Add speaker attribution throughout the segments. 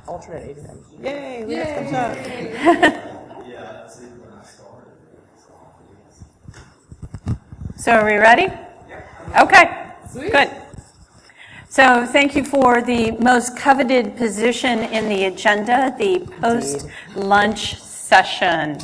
Speaker 1: alternate 89. Yay, Leah comes up.
Speaker 2: So are we ready? Okay, good. So thank you for the most coveted position in the agenda, the post-lunch session.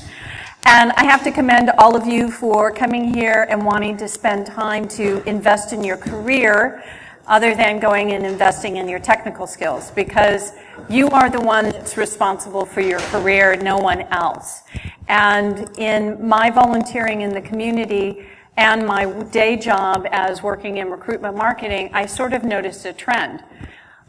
Speaker 2: And I have to commend all of you for coming here and wanting to spend time to invest in your career other than going and investing in your technical skills, because you are the one that's responsible for your career, no one else. And in my volunteering in the community and my day job as working in recruitment marketing, I sort of noticed a trend.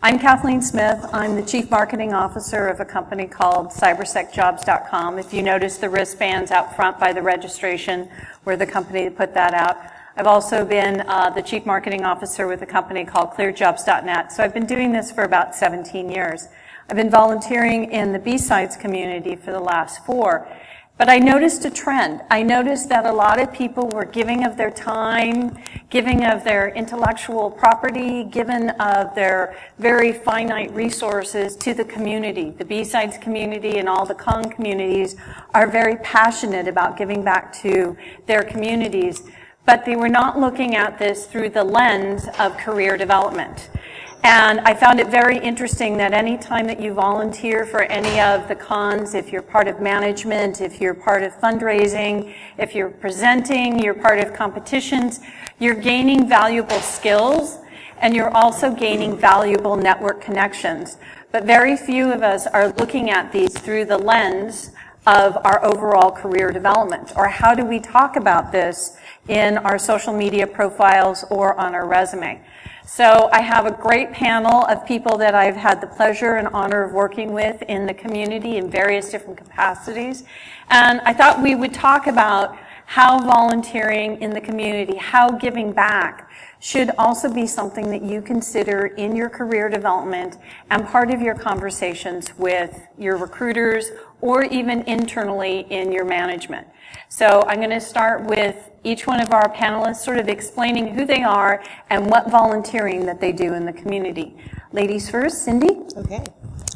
Speaker 2: I'm Kathleen Smith. I'm the Chief Marketing Officer of a company called cybersecjobs.com. If you notice the wristbands out front by the registration, we're the company that put that out. I've also been the Chief Marketing Officer with a company called clearjobs.net. So I've been doing this for about 17 years. I've been volunteering in the BSides community for the last 4. But I noticed a trend. I noticed that a lot of people were giving of their time, giving of their intellectual property, giving of their very finite resources to the community. The BSides community and all the Kong communities are very passionate about giving back to their communities, but they were not looking at this through the lens of career development. And I found it very interesting that any time that you volunteer for any of the cons, if you're part of management, if you're part of fundraising, if you're presenting, you're part of competitions, you're gaining valuable skills and you're also gaining valuable network connections. But very few of us are looking at these through the lens of our overall career development, or how do we talk about this in our social media profiles or on our resume. So I have a great panel of people that I've had the pleasure and honor of working with in the community in various different capacities. And I thought we would talk about how volunteering in the community, how giving back should also be something that you consider in your career development and part of your conversations with your recruiters or even internally in your management. So I'm going to start with each one of our panelists sort of explaining who they are and what volunteering that they do in the community. Ladies first, Cindy.
Speaker 1: Okay.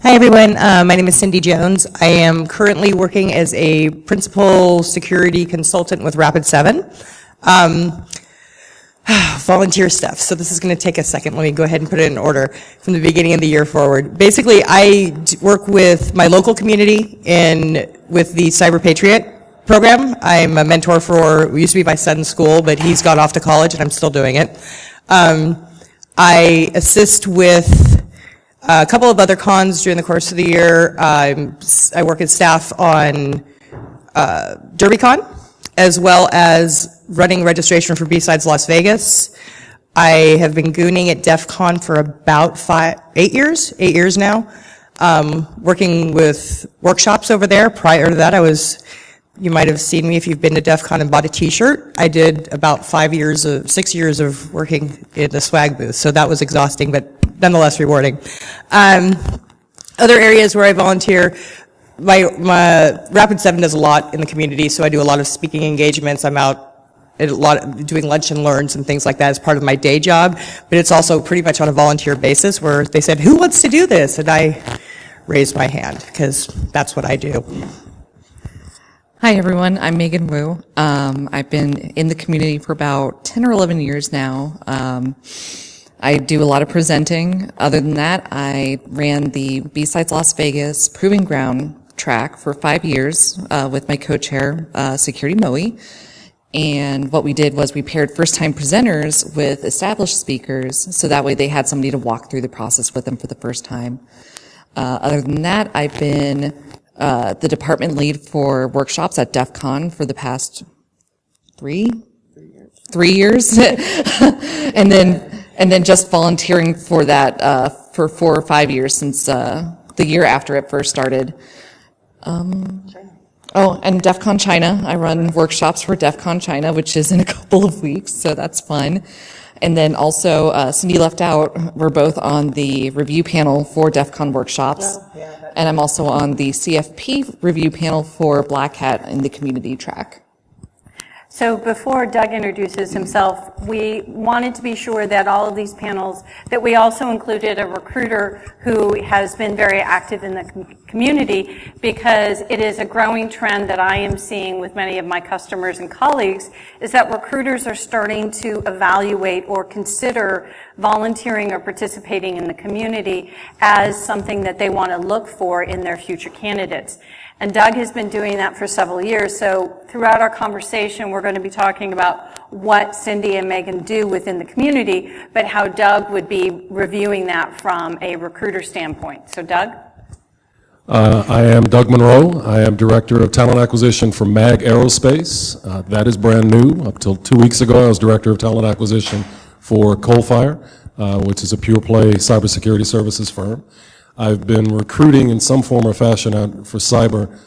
Speaker 1: Hi everyone, my name is Cindy Jones. I am currently working as a principal security consultant with Rapid7. Volunteer stuff, so this is going to take a second. Let me go ahead and put it in order from the beginning of the year forward. Basically, I work with my local community with the Cyber Patriot program. I'm a mentor for, it used to be my son's school, but he's gone off to college and I'm still doing it. I assist with a couple of other cons during the course of the year. I work as staff on DerbyCon, as well as running registration for BSides Las Vegas. I have been gooning at DEF CON for about 8 years now, working with workshops over there. Prior to that, you might have seen me if you've been to DEF CON and bought a t-shirt. I did about 6 years of working in the swag booth, so that was exhausting, but nonetheless rewarding. Other areas where I volunteer, my Rapid7 does a lot in the community, so I do a lot of speaking engagements. I'm out doing lunch and learns and things like that as part of my day job, but it's also pretty much on a volunteer basis where they said, who wants to do this? And I raised my hand because that's what I do.
Speaker 3: Hi everyone, I'm Meghan Whoo. I've been in the community for about 10 or 11 years now. I do a lot of presenting. Other than that, I ran the BSides Las Vegas Proving Ground track for 5 years with my co-chair, Security Moe. And what we did was we paired first-time presenters with established speakers, so that way they had somebody to walk through the process with them for the first time. Other than that, I've been the department lead for workshops at DEF CON for the past 3 years. and then just volunteering for that for 4 or 5 years since the year after it first started. And DEF CON China. I run workshops for DEF CON China, which is in a couple of weeks, so that's fun. And then also, Cindy left out, we're both on the review panel for DEF CON workshops. And I'm also on the CFP review panel for Black Hat in the community track.
Speaker 2: So before Doug introduces himself, we wanted to be sure that all of these panels, that we also included a recruiter who has been very active in the community, because it is a growing trend that I am seeing with many of my customers and colleagues, is that recruiters are starting to evaluate or consider volunteering or participating in the community as something that they want to look for in their future candidates. And Doug has been doing that for several years. So throughout our conversation, we're going to be talking about what Cindy and Meghan do within the community, but how Doug would be reviewing that from a recruiter standpoint. So Doug?
Speaker 4: I am Doug Monroe. I am Director of Talent Acquisition for MAG Aerospace. That is brand new. Up till 2 weeks ago, I was Director of Talent Acquisition for Coalfire, which is a pure play cybersecurity services firm. I've been recruiting in some form or fashion for cyber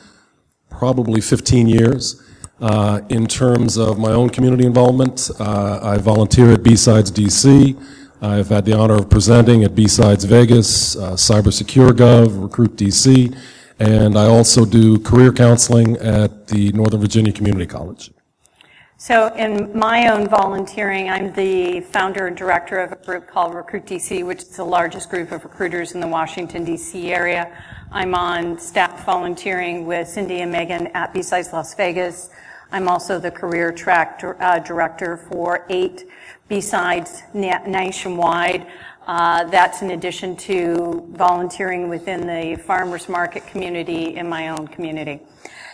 Speaker 4: probably 15 years. In terms of my own community involvement, I volunteer at BSides DC. I've had the honor of presenting at BSides Vegas, Cyber Secure Gov, Recruit DC, and I also do career counseling at the Northern Virginia Community College.
Speaker 2: So in my own volunteering, I'm the founder and director of a group called Recruit DC, which is the largest group of recruiters in the Washington, D.C. area. I'm on staff volunteering with Cindy and Meghan at BSides Las Vegas. I'm also the career track director for 8 BSides nationwide. That's in addition to volunteering within the farmers market community in my own community.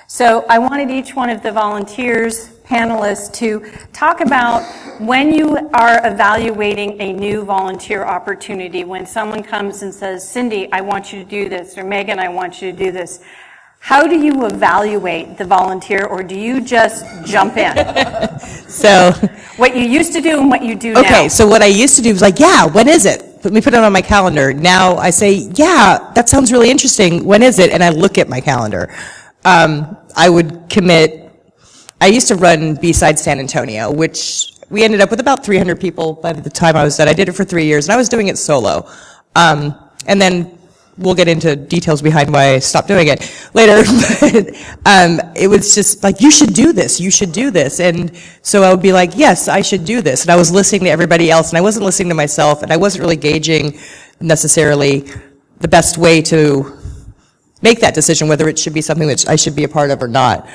Speaker 2: So I wanted each one of the volunteers, panelists, to talk about when you are evaluating a new volunteer opportunity, when someone comes and says, Cindy, I want you to do this, or Meghan, I want you to do this. How do you evaluate the volunteer, or do you just jump in?
Speaker 1: So,
Speaker 2: what you used to do and what you do now.
Speaker 1: okay, so what I used to do was like, yeah, when is it? Let me put it on my calendar. Now I say, yeah, that sounds really interesting. When is it? And I look at my calendar. I would commit, I used to run BSides San Antonio, which we ended up with about 300 people by the time I was done. I did it for 3 years, and I was doing it solo. And then we'll get into details behind why I stopped doing it later. But it was just like, you should do this, you should do this. And so I would be like, yes, I should do this. And I was listening to everybody else, and I wasn't listening to myself, and I wasn't really gauging necessarily the best way to make that decision, whether it should be something that I should be a part of or not.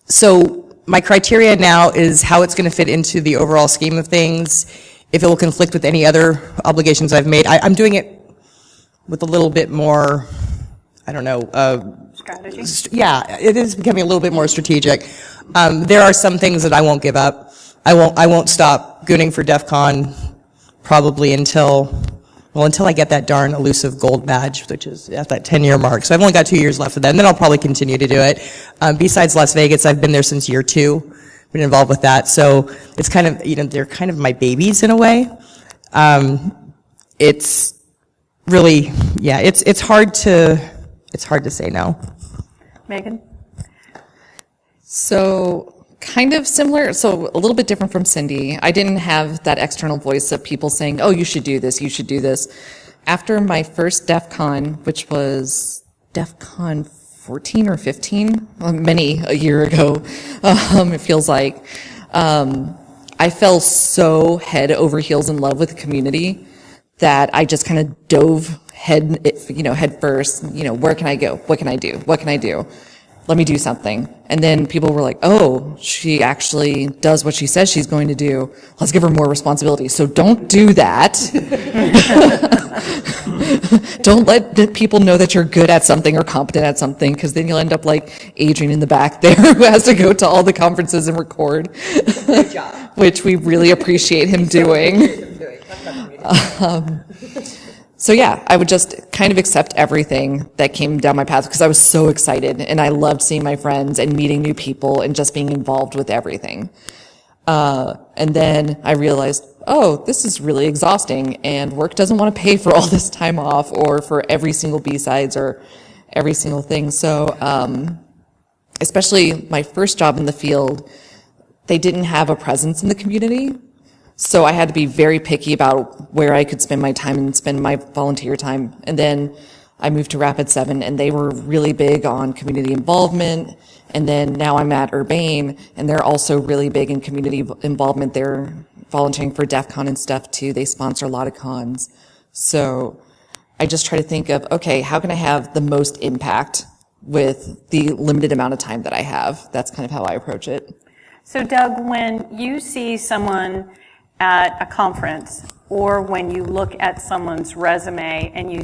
Speaker 1: So my criteria now is how it's going to fit into the overall scheme of things, if it will conflict with any other obligations I've made. I'm doing it with a little bit more, I don't know.
Speaker 2: Strategy?
Speaker 1: Yeah, it is becoming a little bit more strategic. There are some things that I won't give up. I won't stop gooning for DEF CON probably until I get that darn elusive gold badge, which is at that 10-year mark. So I've only got 2 years left of that, and then I'll probably continue to do it. BSides Las Vegas, I've been there since year 2, been involved with that. So it's kind of, they're kind of my babies in a way. It's really, yeah, it's hard to say no.
Speaker 2: Meghan?
Speaker 3: So kind of similar, so a little bit different from Cindy. I didn't have that external voice of people saying, oh, you should do this, you should do this. After my first DEF CON, which was DEF CON 14 or 15, many a year ago, it feels like, I fell so head over heels in love with the community that I just kind of dove head first, where can I go? What can I do? What can I do? Let me do something. And then people were like, oh, she actually does what she says she's going to do. Let's give her more responsibility. So don't do that. Don't let people know that you're good at something or competent at something, because then you'll end up like Adrian in the back there who has to go to all the conferences and record.
Speaker 1: Good job.
Speaker 3: Which we really appreciate him doing. So yeah, I would just kind of accept everything that came down my path because I was so excited and I loved seeing my friends and meeting new people and just being involved with everything. And then I realized, oh, this is really exhausting and work doesn't want to pay for all this time off or for every single B-sides or every single thing. So, especially my first job in the field, they didn't have a presence in the community. So I had to be very picky about where I could spend my time and spend my volunteer time. And then I moved to Rapid 7, and they were really big on community involvement. And then now I'm at Urbane, and they're also really big in community involvement. They're volunteering for DEF CON and stuff too. They sponsor a lot of cons. So I just try to think of, okay, how can I have the most impact with the limited amount of time that I have? That's kind of how I approach it.
Speaker 2: So Doug, when you see someone at a conference, or when you look at someone's resume and you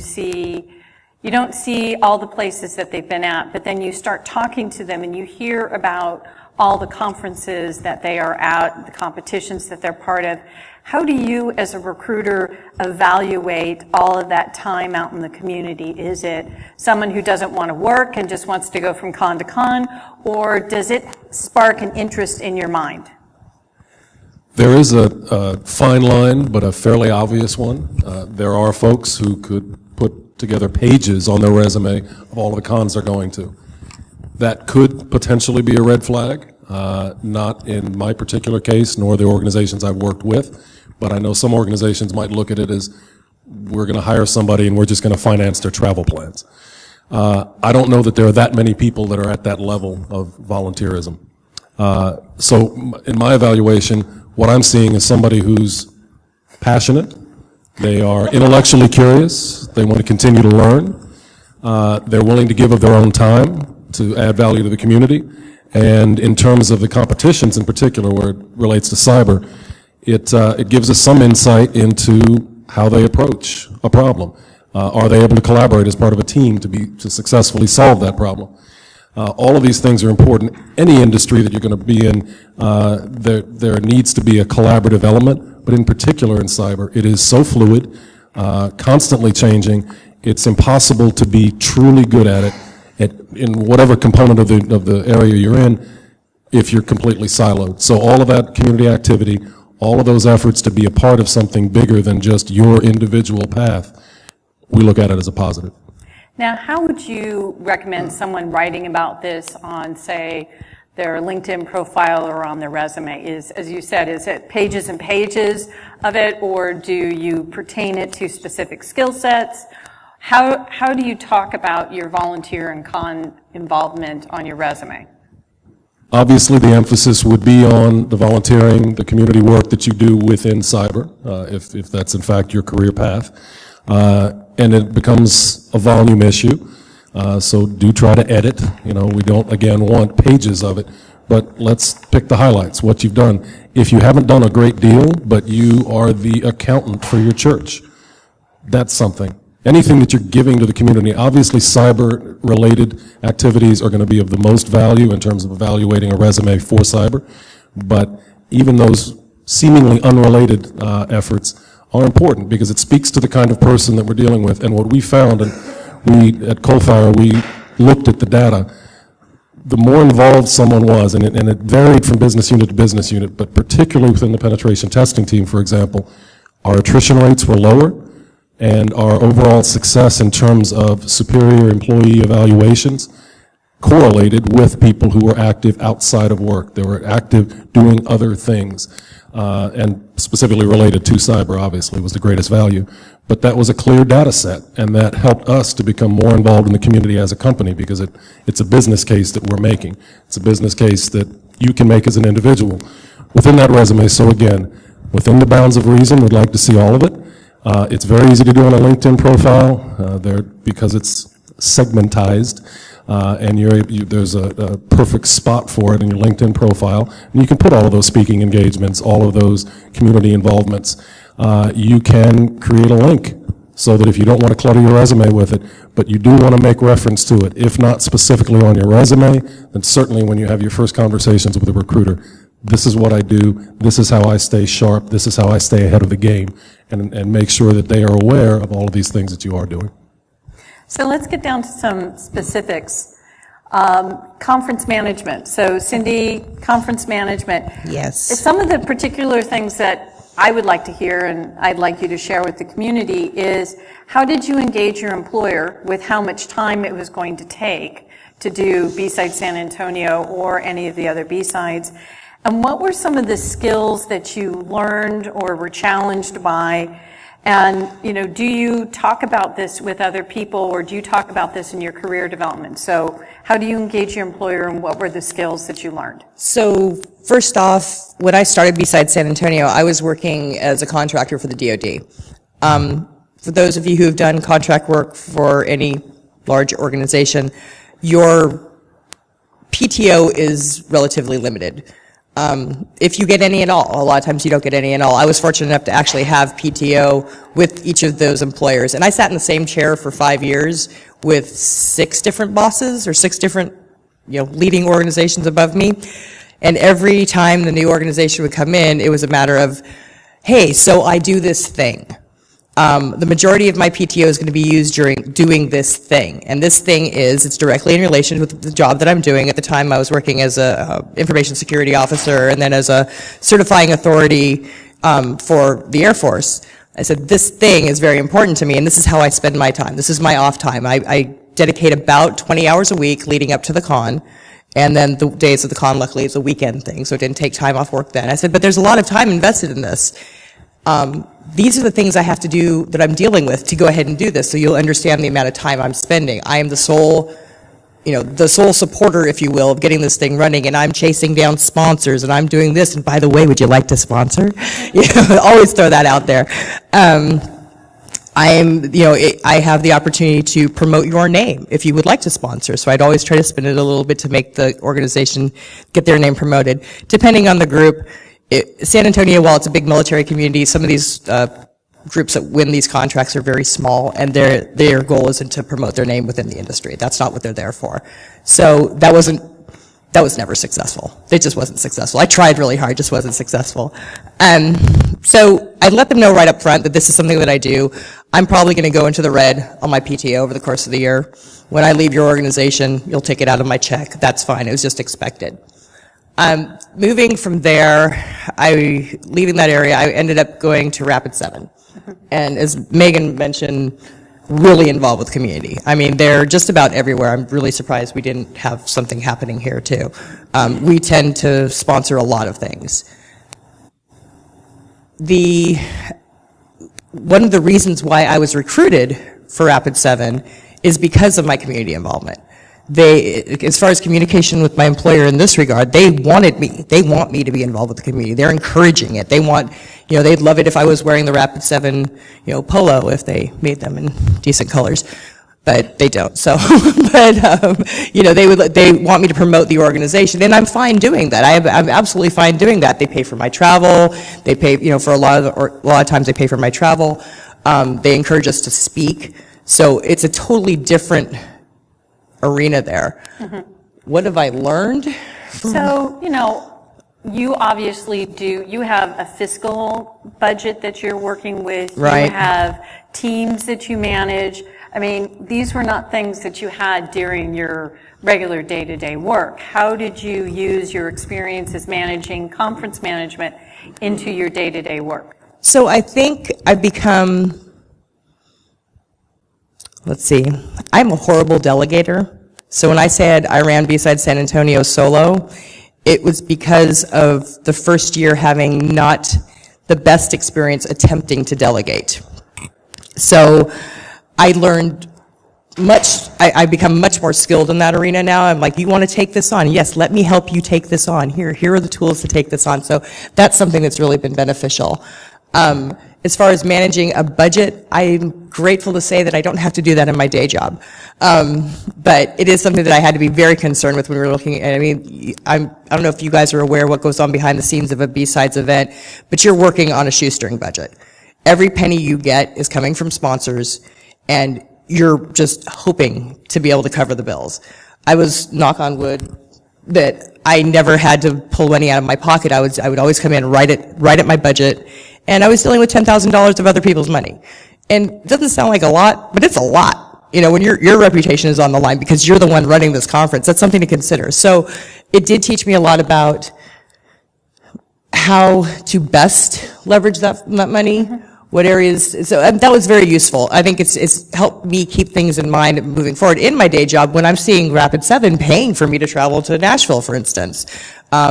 Speaker 2: don't see all the places that they've been at, but then you start talking to them and you hear about all the conferences that they are at, the competitions that they're part of, how do you as a recruiter evaluate all of that time out in the community? Is it someone who doesn't want to work and just wants to go from con to con, or does it spark an interest in your mind?
Speaker 4: There is a fine line, but a fairly obvious one. There are folks who could put together pages on their resume of all of the cons they're going to. That could potentially be a red flag, not in my particular case, nor the organizations I've worked with, but I know some organizations might look at it as, we're going to hire somebody and we're just going to finance their travel plans. I don't know that there are that many people that are at that level of volunteerism. So in my evaluation, what I'm seeing is somebody who's passionate, they are intellectually curious, they want to continue to learn, they're willing to give of their own time to add value to the community, and in terms of the competitions in particular, where it relates to cyber, it gives us some insight into how they approach a problem. Are they able to collaborate as part of a team to successfully solve that problem? All of these things are important. Any industry that you're going to be in, there needs to be a collaborative element, but in particular in cyber, it is so fluid, constantly changing. It's impossible to be truly good at it in whatever component of the area you're in if you're completely siloed. So all of that community activity, all of those efforts to be a part of something bigger than just your individual path, we look at it as a positive.
Speaker 2: Now, how would you recommend someone writing about this on, say, their LinkedIn profile or on their resume? As you said, is it pages and pages of it, or do you pertain it to specific skill sets? How do you talk about your volunteer and con involvement on your resume?
Speaker 4: Obviously, the emphasis would be on the volunteering, the community work that you do within cyber, if that's in fact your career path. And it becomes a volume issue, so do try to edit. You know, we don't, again, want pages of it, but let's pick the highlights, what you've done. If you haven't done a great deal, but you are the accountant for your church, that's something. Anything that you're giving to the community, obviously cyber-related activities are going to be of the most value in terms of evaluating a resume for cyber, but even those seemingly unrelated efforts are important because it speaks to the kind of person that we're dealing with. And what we found, and we at Coalfire, we looked at the data, the more involved someone was, and it varied from business unit to business unit, but particularly within the penetration testing team, for example, our attrition rates were lower, and our overall success in terms of superior employee evaluations correlated with people who were active outside of work. They were active doing other things, and specifically related to cyber, obviously, was the greatest value. But that was a clear data set, and that helped us to become more involved in the community as a company because it's a business case that we're making. It's a business case that you can make as an individual within that resume. So again, within the bounds of reason, we'd like to see all of it. It's very easy to do on a LinkedIn profile because it's segmentized, and there's a perfect spot for it in your LinkedIn profile. And you can put all of those speaking engagements, all of those community involvements. You can create a link so that if you don't want to clutter your resume with it, but you do want to make reference to it, if not specifically on your resume, then certainly when you have your first conversations with a recruiter, this is what I do, this is how I stay sharp, this is how I stay ahead of the game, and make sure that they are aware of all of these things that you are doing.
Speaker 2: So let's get down to some specifics. Conference management. So Cindy, conference management.
Speaker 1: Yes.
Speaker 2: Some of the particular things that I would like to hear and I'd like you to share with the community is how did you engage your employer with how much time it was going to take to do BSides San Antonio or any of the other BSides? And what were some of the skills that you learned or were challenged by And, do you talk about this with other people, or do you talk about this in your career development? So how do you engage your employer, and what were the skills that you learned?
Speaker 1: So first off, when I started BSides San Antonio, I was working as a contractor for the DoD. For those of you who have done contract work for any large organization, your PTO is relatively limited. If you get any at all, a lot of times you don't get any at all. I was fortunate enough to actually have PTO with each of those employers. And I sat in the same chair for 5 years with 6 different bosses or 6 different, leading organizations above me. And every time the new organization would come in, it was a matter of, hey, so I do this thing. The majority of my PTO is going to be used during doing this thing. And this thing it's directly in relation with the job that I'm doing. At the time, I was working as a information security officer and then as a certifying authority for the Air Force. I said, this thing is very important to me, and this is how I spend my time. This is my off time. I dedicate about 20 hours a week leading up to the con. And then the days of the con, luckily, is a weekend thing, so it didn't take time off work then. I said, but there's a lot of time invested in this. These are the things I have to do that I'm dealing with to go ahead and do this, so you'll understand the amount of time I'm spending. I am the sole supporter, if you will, of getting this thing running, and I'm chasing down sponsors, and I'm doing this, and by the way, would you like to sponsor? Always throw that out there. I have the opportunity to promote your name if you would like to sponsor, so I'd always try to spin it a little bit to make the organization get their name promoted. Depending on the group, San Antonio, while it's a big military community, some of these groups that win these contracts are very small, and their goal isn't to promote their name within the industry. That's not what they're there for. So that was never successful. It just wasn't successful. I tried really hard, just wasn't successful. So I let them know right up front that this is something that I do. I'm probably going to go into the red on my PTO over the course of the year. When I leave your organization, you'll take it out of my check. That's fine. It was just expected. Moving from there, leaving that area, I ended up going to Rapid 7. And as Megan mentioned, really involved with community. I mean, they're just about everywhere. I'm really surprised we didn't have something happening here too. We tend to sponsor a lot of things. One of the reasons why I was recruited for Rapid 7 is because of my community involvement. As far as communication with my employer in this regard, they want me to be involved with the community. They're encouraging it. They'd love it if I was wearing the Rapid 7, polo if they made them in decent colors, but they don't. So, they want me to promote the organization, and I'm fine doing that. I'm absolutely fine doing that. They pay for my travel. They pay, for a lot of times they pay for my travel. They encourage us to speak. So it's a totally different arena there. Mm-hmm. What have I learned?
Speaker 2: So, you obviously you have a fiscal budget that you're working with.
Speaker 1: Right.
Speaker 2: You have teams that you manage. I mean, these were not things that you had during your regular day-to-day work. How did you use your experience as managing conference management into your day-to-day work?
Speaker 1: So I think I've become, I'm a horrible delegator. So when I said I ran BSides San Antonio solo, it was because of the first year having not the best experience attempting to delegate. So I learned I've become much more skilled in that arena now. I'm like, you want to take this on? Yes, let me help you take this on. Here are the tools to take this on. So that's something that's really been beneficial. As far as managing a budget, I'm grateful to say that I don't have to do that in my day job. But it is something that I had to be very concerned with when we were looking at, I don't know if you guys are aware what goes on behind the scenes of a BSides event, but you're working on a shoestring budget. Every penny you get is coming from sponsors, and you're just hoping to be able to cover the bills. I was, knock on wood, that I never had to pull money out of my pocket. I would always come in right at my budget, and I was dealing with $10,000 of other people's money. And it doesn't sound like a lot, but it's a lot. When your reputation is on the line because you're the one running this conference, that's something to consider. So it did teach me a lot about how to best leverage that money, what areas, so that was very useful. I think it's helped me keep things in mind moving forward. In my day job, when I'm seeing Rapid 7 paying for me to travel to Nashville, for instance,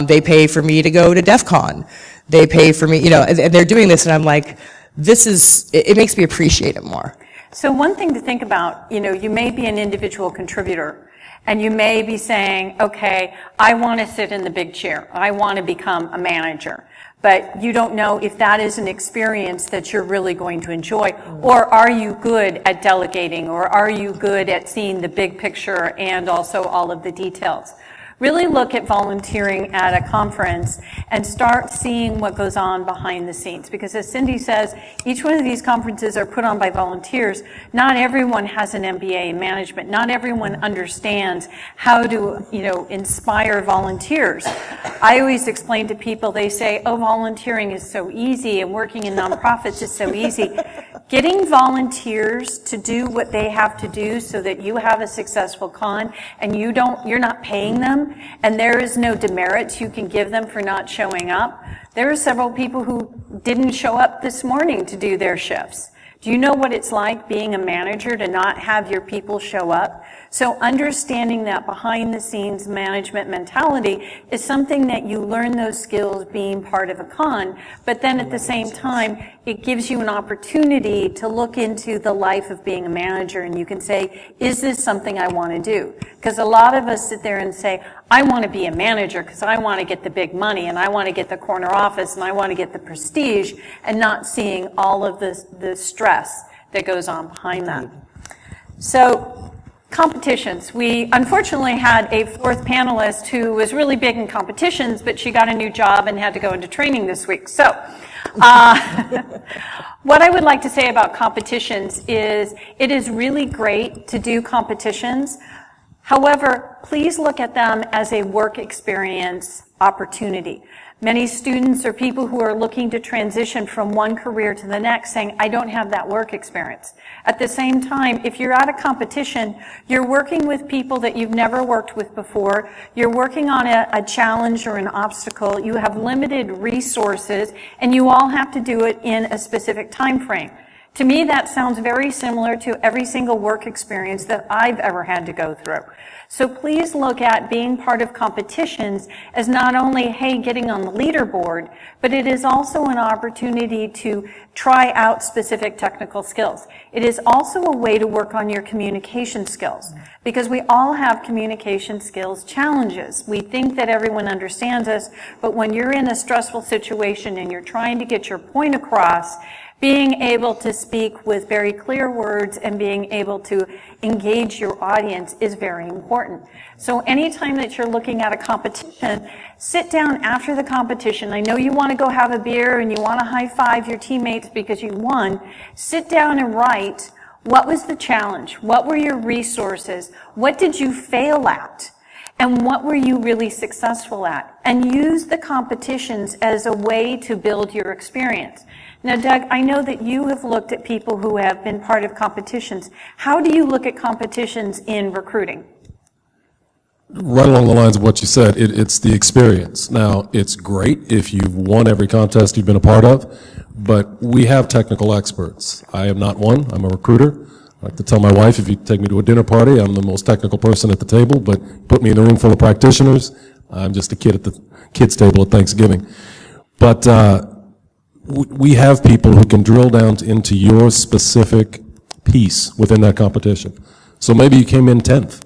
Speaker 1: they pay for me to go to DEF CON. They pay for me, and they're doing this, and I'm like, it makes me appreciate it more.
Speaker 2: So one thing to think about, you may be an individual contributor, and you may be saying, okay, I want to sit in the big chair. I want to become a manager. But you don't know if that is an experience that you're really going to enjoy, or are you good at delegating, or are you good at seeing the big picture and also all of the details. Really look at volunteering at a conference and start seeing what goes on behind the scenes. Because as Cindy says, each one of these conferences are put on by volunteers. Not everyone has an MBA in management. Not everyone understands how to, inspire volunteers. I always explain to people, they say, oh, volunteering is so easy and working in nonprofits is so easy. Getting volunteers to do what they have to do so that you have a successful con and you're not paying them, and there is no demerits you can give them for not showing up. There are several people who didn't show up this morning to do their shifts. Do you know what it's like being a manager to not have your people show up? So understanding that behind the scenes management mentality is something that you learn those skills being part of a con, but then at the same time, it gives you an opportunity to look into the life of being a manager, and you can say, is this something I want to do? Because a lot of us sit there and say, I want to be a manager because I want to get the big money and I want to get the corner office and I want to get the prestige, and not seeing all of the stress that goes on behind that. So competitions. We unfortunately had a fourth panelist who was really big in competitions, but she got a new job and had to go into training this week. So what I would like to say about competitions is it is really great to do competitions. However, please look at them as a work experience opportunity. Many students or people who are looking to transition from one career to the next saying, I don't have that work experience. At the same time, if you're at a competition, you're working with people that you've never worked with before. You're working on a challenge or an obstacle. You have limited resources, and you all have to do it in a specific time frame. To me, that sounds very similar to every single work experience that I've ever had to go through. So please look at being part of competitions as not only, hey, getting on the leaderboard, but it is also an opportunity to try out specific technical skills. It is also a way to work on your communication skills, because we all have communication skills challenges. We think that everyone understands us, but when you're in a stressful situation and you're trying to get your point across, being able to speak with very clear words and being able to engage your audience is very important. So anytime that you're looking at a competition, sit down after the competition. I know you want to go have a beer and you want to high five your teammates because you won. Sit down and write, what was the challenge? What were your resources? What did you fail at? And what were you really successful at? And use the competitions as a way to build your experience. Now, Doug, I know that you have looked at people who have been part of competitions. How do you look at competitions in recruiting?
Speaker 4: Right along the lines of what you said, it's the experience. Now, it's great if you've won every contest you've been a part of, but we have technical experts. I am not one. I'm a recruiter. I like to tell my wife, if you take me to a dinner party, I'm the most technical person at the table, but put me in a room full of practitioners, I'm just a kid at the kids' table at Thanksgiving. But we have people who can drill down into your specific piece within that competition. So maybe you came in 10th,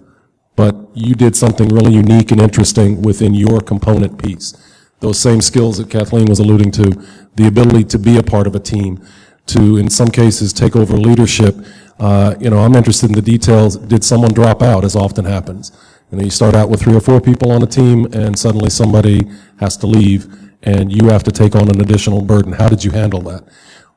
Speaker 4: but you did something really unique and interesting within your component piece. Those same skills that Kathleen was alluding to, the ability to be a part of a team, to, in some cases, take over leadership. I'm interested in the details. Did someone drop out, as often happens? You start out with 3 or 4 people on a team, and suddenly somebody has to leave, and you have to take on an additional burden. How did you handle that?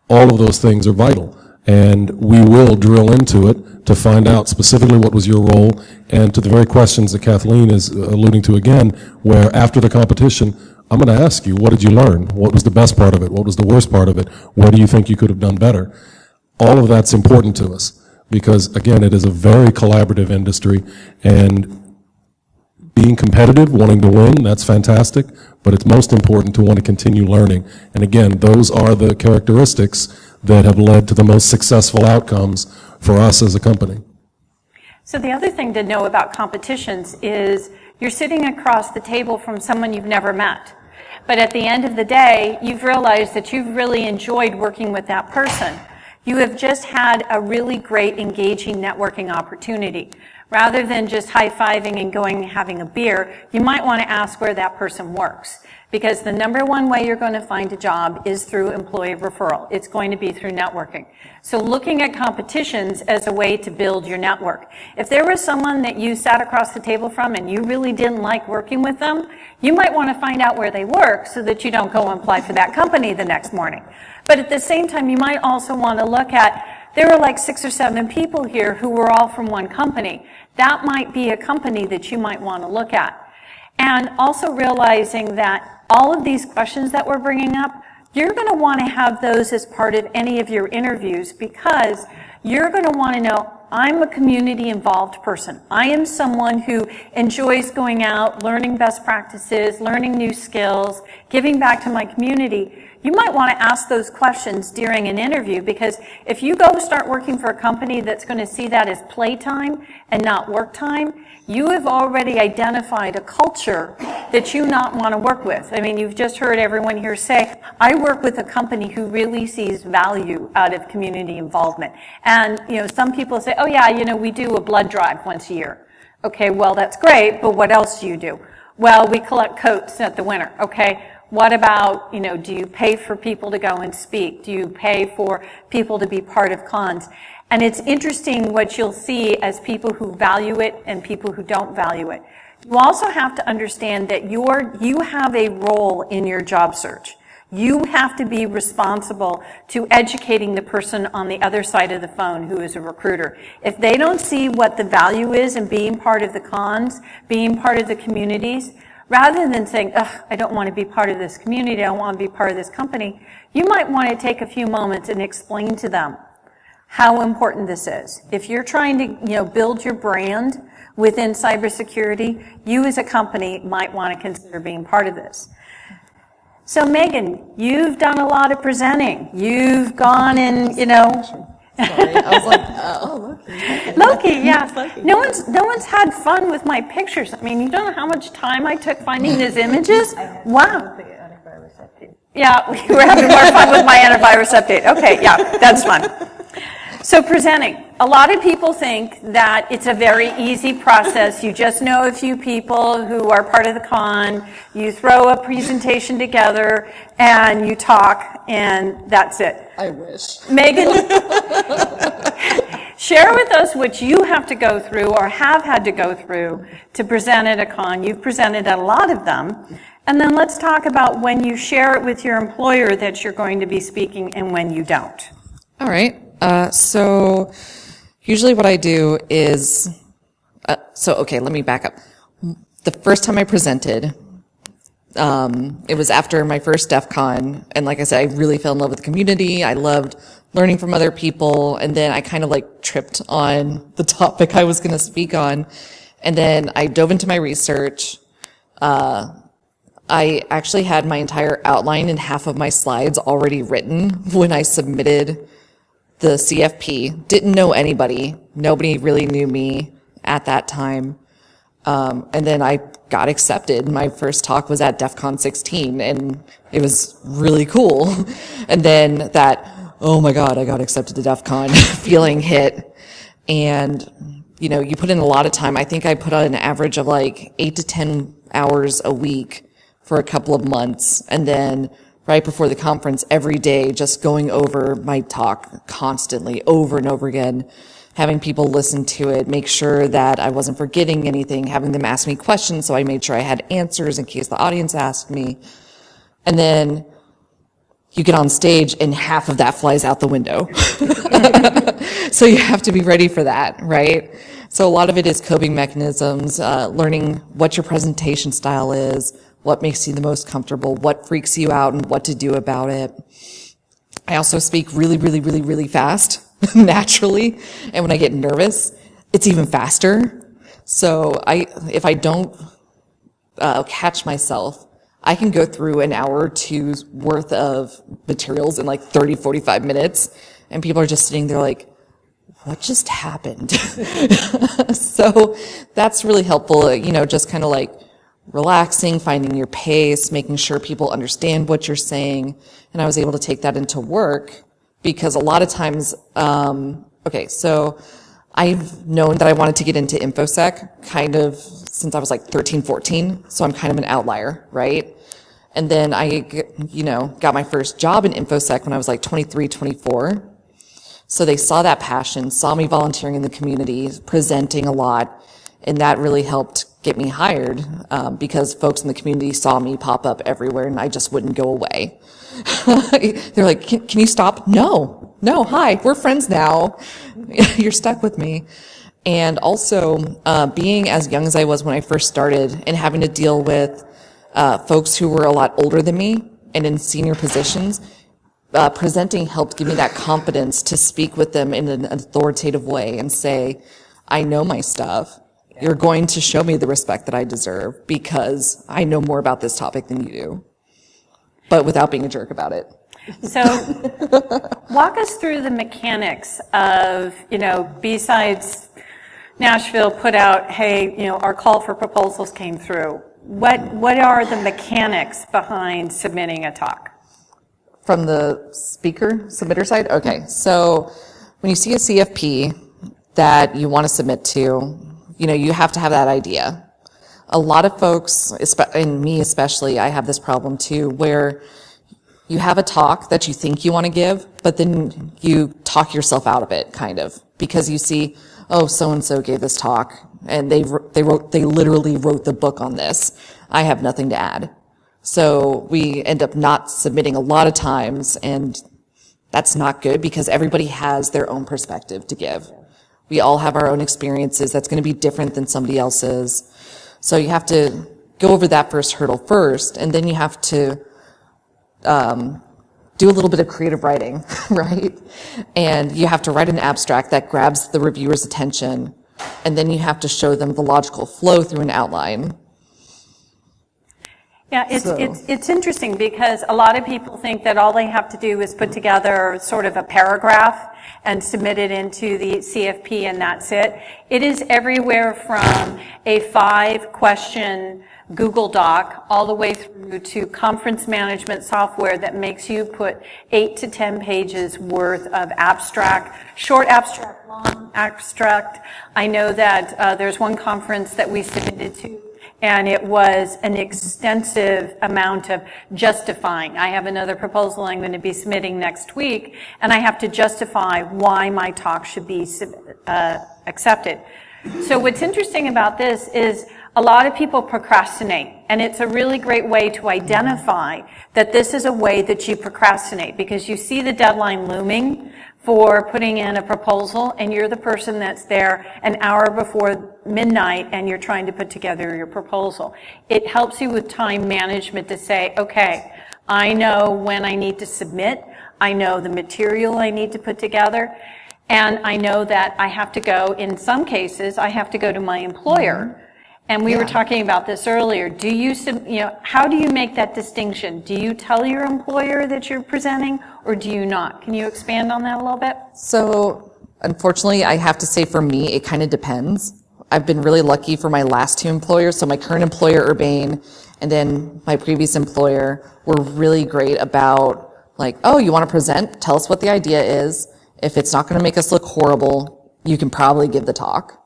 Speaker 4: All of those things are vital, and we will drill into it to find out specifically what was your role, and to the very questions that Kathleen is alluding to again, where after the competition, I'm going to ask you, what did you learn? What was the best part of it? What was the worst part of it? Where do you think you could have done better? All of that's important to us because, again, it is a very collaborative industry, and being competitive, wanting to win, that's fantastic, but it's most important to want to continue learning. And again, those are the characteristics that have led to the most successful outcomes for us as a company.
Speaker 2: So the other thing to know about competitions is you're sitting across the table from someone you've never met. But at the end of the day, you've realized that you've really enjoyed working with that person. You have just had a really great, engaging networking opportunity. Rather than just high-fiving and going and having a beer, you might want to ask where that person works. Because the number one way you're going to find a job is through employee referral. It's going to be through networking. So looking at competitions as a way to build your network. If there was someone that you sat across the table from and you really didn't like working with them, you might want to find out where they work so that you don't go and apply for that company the next morning. But at the same time, you might also want to look at, there were like 6 or 7 people here who were all from one company. That might be a company that you might want to look at. And also realizing that all of these questions that we're bringing up, you're going to want to have those as part of any of your interviews, because you're going to want to know, I'm a community involved person. I am someone who enjoys going out, learning best practices, learning new skills, giving back to my community. You might want to ask those questions during an interview, because if you go start working for a company that's going to see that as playtime and not work time, you have already identified a culture that you not want to work with. I mean, you've just heard everyone here say, I work with a company who really sees value out of community involvement. And, some people say, oh yeah, we do a blood drive once a year. Okay, well, that's great, but what else do you do? Well, we collect coats at the winter. Okay, what about, do you pay for people to go and speak? Do you pay for people to be part of cons? And it's interesting what you'll see as people who value it and people who don't value it. You also have to understand that you have a role in your job search. You have to be responsible to educating the person on the other side of the phone who is a recruiter. If they don't see what the value is in being part of the cons, being part of the communities, rather than saying, ugh, I don't want to be part of this community, I don't want to be part of this company, you might want to take a few moments and explain to them how important this is. If you're trying to, build your brand within cybersecurity, you as a company might want to consider being part of this. So Megan, you've done a lot of presenting. You've gone and,
Speaker 3: Sorry, I was like, oh,
Speaker 2: Loki, yeah. Loki. No one's had fun with my pictures. I mean, you don't know how much time I took finding these images? Wow. Yeah, we were having more fun with my antivirus update. Okay, yeah, that's fun. So presenting. A lot of people think that it's a very easy process. You just know a few people who are part of the con, you throw a presentation together, and you talk, and that's it.
Speaker 3: I wish.
Speaker 2: Megan, share with us what you have to go through or have had to go through to present at a con. You've presented at a lot of them. And then let's talk about when you share it with your employer that you're going to be speaking and when you don't.
Speaker 3: All right. So usually what I do is, okay, let me back up. The first time I presented, it was after my first DEF CON, and like I said, I really fell in love with the community. I loved learning from other people, and then I kind of tripped on the topic I was going to speak on, and then I dove into my research. I actually had my entire outline and half of my slides already written when I submitted the CFP. Didn't know anybody. Nobody really knew me at that time. And then I got accepted. My first talk was at DEF CON 16, and it was really cool. And then oh my God, I got accepted to DEF CON feeling hit. And, you put in a lot of time. I think I put on an average of 8 to 10 hours a week for a couple of months. And then right before the conference, every day, just going over my talk constantly, over and over again, having people listen to it, make sure that I wasn't forgetting anything, having them ask me questions so I made sure I had answers in case the audience asked me. And then you get on stage and half of that flies out the window. So you have to be ready for that, right? So a lot of it is coping mechanisms, learning what your presentation style is, what makes you the most comfortable, what freaks you out, and what to do about it. I also speak really, really, really, really fast, naturally, and when I get nervous, it's even faster. So if I don't catch myself, I can go through an hour or two's worth of materials in 30, 45 minutes, and people are just sitting there what just happened? So that's really helpful, just kind of relaxing, finding your pace, making sure people understand what you're saying. And I was able to take that into work because a lot of times, so I've known that I wanted to get into InfoSec kind of since I was like 13, 14. So I'm kind of an outlier, right? And then I, got my first job in InfoSec when I was like 23, 24. So they saw that passion, saw me volunteering in the community, presenting a lot, and that really helped get me hired because folks in the community saw me pop up everywhere and I just wouldn't go away. They're like, can you stop? No, hi, we're friends now. You're stuck with me. And also being as young as I was when I first started and having to deal with folks who were a lot older than me and in senior positions, presenting helped give me that confidence to speak with them in an authoritative way and say, I know my stuff. You're going to show me the respect that I deserve because I know more about this topic than you do, but without being a jerk about it.
Speaker 2: So walk us through the mechanics of, BSides Nashville put out, hey, our call for proposals came through. What are the mechanics behind submitting a talk?
Speaker 3: From the submitter side? Okay, so when you see a CFP that you want to submit to, you have to have that idea. A lot of folks, and me especially, I have this problem too, where you have a talk that you think you want to give, but then you talk yourself out of it, kind of, because you see, oh, so-and-so gave this talk, and they literally wrote the book on this. I have nothing to add. So we end up not submitting a lot of times, and that's not good because everybody has their own perspective to give. We all have our own experiences that's going to be different than somebody else's. So you have to go over that first hurdle first, and then you have to do a little bit of creative writing, right? And you have to write an abstract that grabs the reviewer's attention, and then you have to show them the logical flow through an outline.
Speaker 2: Yeah, it's interesting because a lot of people think that all they have to do is put together sort of a paragraph and submit it into the CFP and that's it. It is everywhere from a 5-question Google Doc all the way through to conference management software that makes you put 8 to 10 pages worth of abstract, short abstract, long abstract. I know that there's one conference that we submitted to, and it was an extensive amount of justifying. I have another proposal I'm going to be submitting next week, and I have to justify why my talk should be accepted. So what's interesting about this is a lot of people procrastinate, and it's a really great way to identify that this is a way that you procrastinate because you see the deadline looming for putting in a proposal, and you're the person that's there an hour before midnight and you're trying to put together your proposal. It helps you with time management to say, okay, I know when I need to submit, I know the material I need to put together, and I know that I have to go, in some cases, I have to go to my employer. And we were talking about this earlier. Do you, how do you make that distinction? Do you tell your employer that you're presenting or do you not? Can you expand on that a little bit?
Speaker 3: So, unfortunately, I have to say for me, it kind of depends. I've been really lucky for my last 2 employers. So my current employer, Urbane, and then my previous employer were really great about like, oh, you want to present? Tell us what the idea is. If it's not going to make us look horrible, you can probably give the talk.